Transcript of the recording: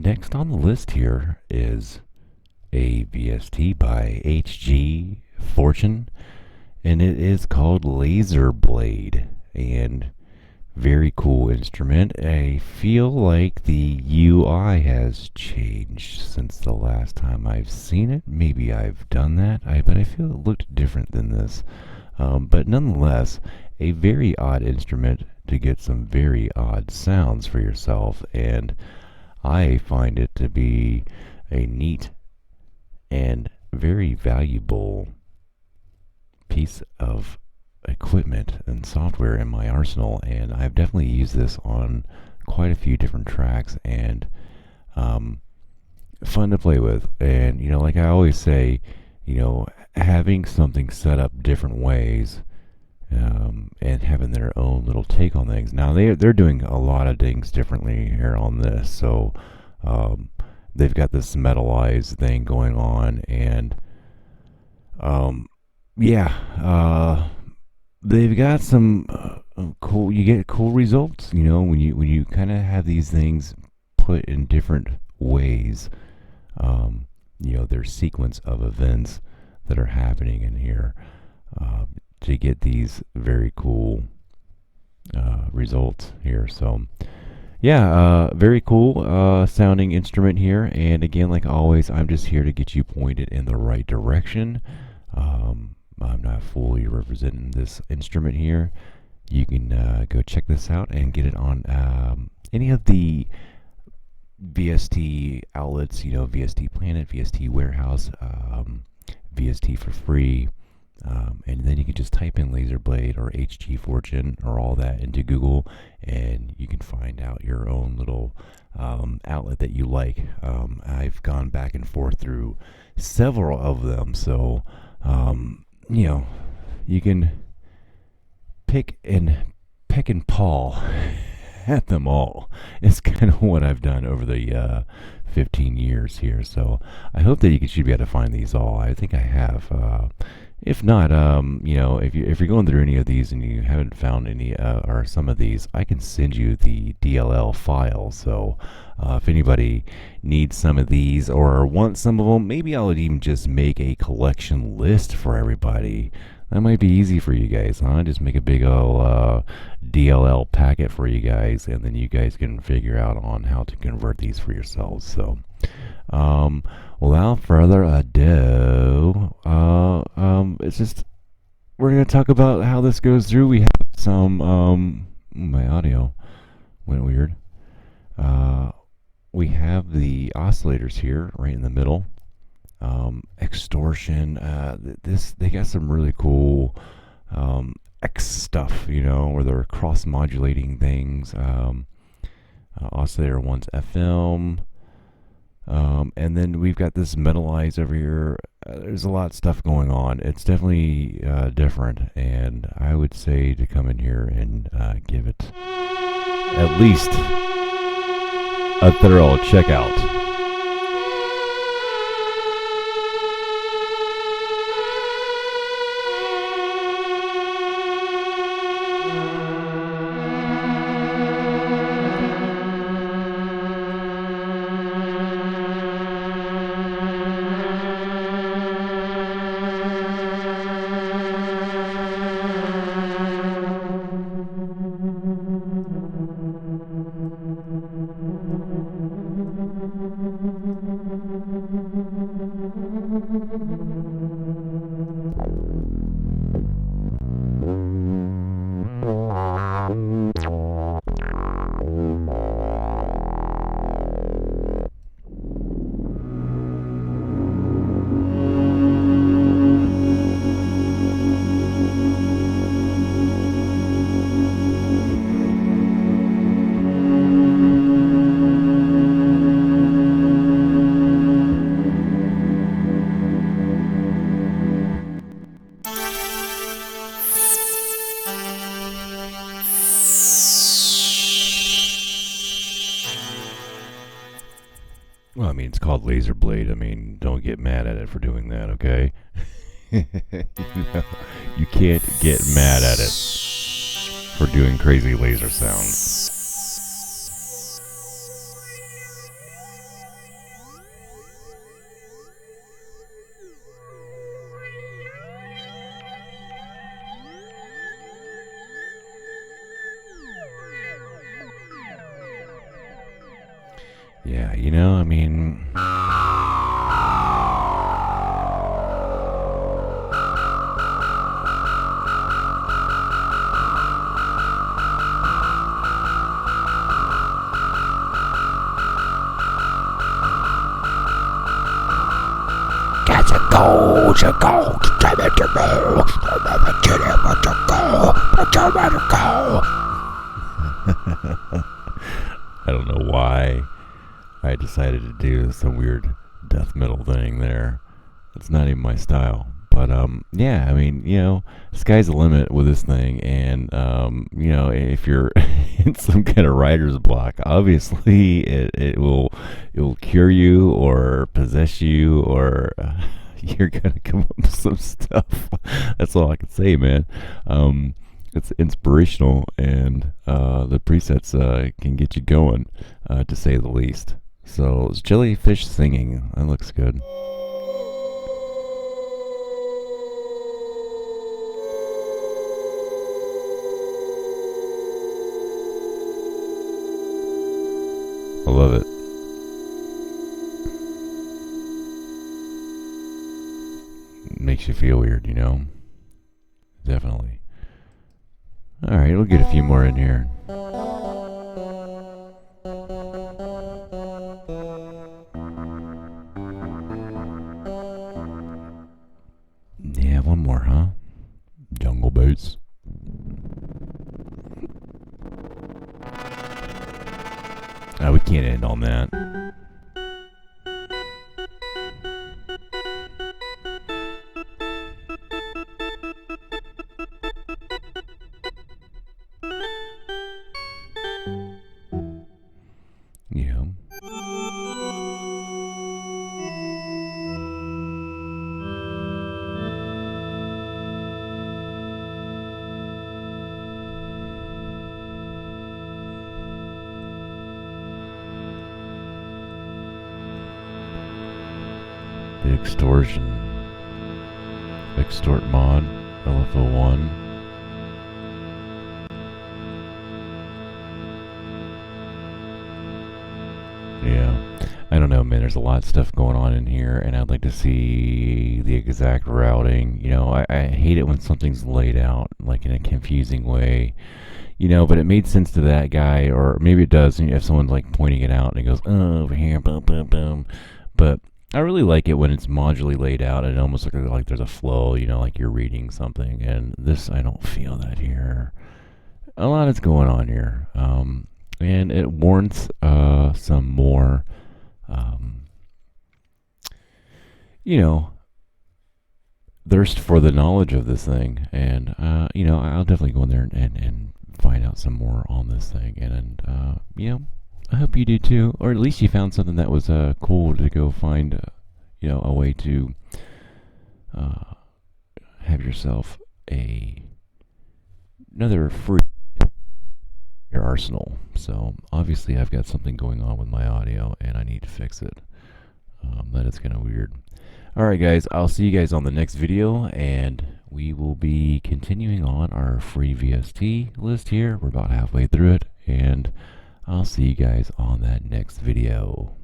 next on the list here is a VST by HG Fortune, and it is called LaserBlade, and very cool instrument. I feel like the UI has changed since the last time I've seen it. Maybe I've done that, but I feel it looked different than this. But nonetheless, a very odd instrument to get some very odd sounds for yourself, and I find it to be a neat and very valuable piece of equipment and software in my arsenal, and I've definitely used this on quite a few different tracks, and fun to play with. And like I always say, having something set up different ways, and having their own little take on things. Now they're doing a lot of things differently here on this, so they've got this Metallize thing going on, and they've got some cool. You get cool results, when you kind of have these things put in different ways. There's sequence of events that are happening in here to get these very cool results here. So very cool sounding instrument here. And again, like always, I'm just here to get you pointed in the right direction. I'm not fully representing this instrument here. You can go check this out and get it on any of the VST outlets, VST Planet, VST Warehouse, VST for free. And then you can just type in LaserBlade or HG Fortune or all that into Google, and you can find out your own little outlet that you like. I've gone back and forth through several of them, so you can pick and paw at them all. It's kind of what I've done over the 15 years here. So I hope that you should be able to find these all. I think I have. If not, if you're going through any of these and you haven't found any or some of these, I can send you the DLL file. So if anybody needs some of these or wants some of them, maybe I'll even just make a collection list for everybody. That might be easy for you guys, huh? Just make a big old DLL packet for you guys, and then you guys can figure out on how to convert these for yourselves. So without further ado, it's just we're going to talk about how this goes through. We have some my audio went weird. We have the oscillators here right in the middle. XTorsion, they got some really cool X stuff, where they're cross modulating things. Oscillator one's FM. And then we've got this Metallize over here. There's a lot of stuff going on. It's definitely different, and I would say to come in here and give it at least a thorough check out. Well, I mean, it's called LaserBlade. I mean, don't get mad at it for doing that, okay? You can't get mad at it for doing crazy laser sounds. Yeah, you know, I mean, I don't know why I decided to do some weird death metal thing there. It's not even my style. But yeah, I mean, you know, sky's the limit with this thing, and you know, if you're in some kind of writer's block, obviously it will cure you or possess you, or you're gonna come up with some stuff. That's all I can say, man. It's inspirational, and the presets can get you going, to say the least. So it's jellyfish singing. That looks good. I love it. Makes you feel weird, you know? Definitely. Alright, we'll get a few more in here. Yeah, one more, huh? Jungle boots. Oh, we can't end on that. Yeah. The XTorsion. Extort mod. LFO1. Yeah. I don't know, man. There's a lot of stuff going on in here, and I'd like to see the exact routing. You know, I hate it when something's laid out like in a confusing way. You know, but it made sense to that guy, or maybe it does. And if someone's like pointing it out and it goes, oh, over here, boom, boom, boom. But I really like it when it's modularly laid out and it almost looks like there's a flow, you know, like you're reading something. And this, I don't feel that here. A lot is going on here. And it warrants some more, um, you know, thirst for the knowledge of this thing. And, you know, I'll definitely go in there and find out some more on this thing. And you know, I hope you do too, or at least you found something that was cool to go find, you know, a way to have yourself another free your arsenal. So obviously I've got something going on with my audio and I need to fix it. That is kind of weird. Alright guys, I'll see you guys on the next video, and we will be continuing on our free VST list here. We're about halfway through it, and I'll see you guys on that next video.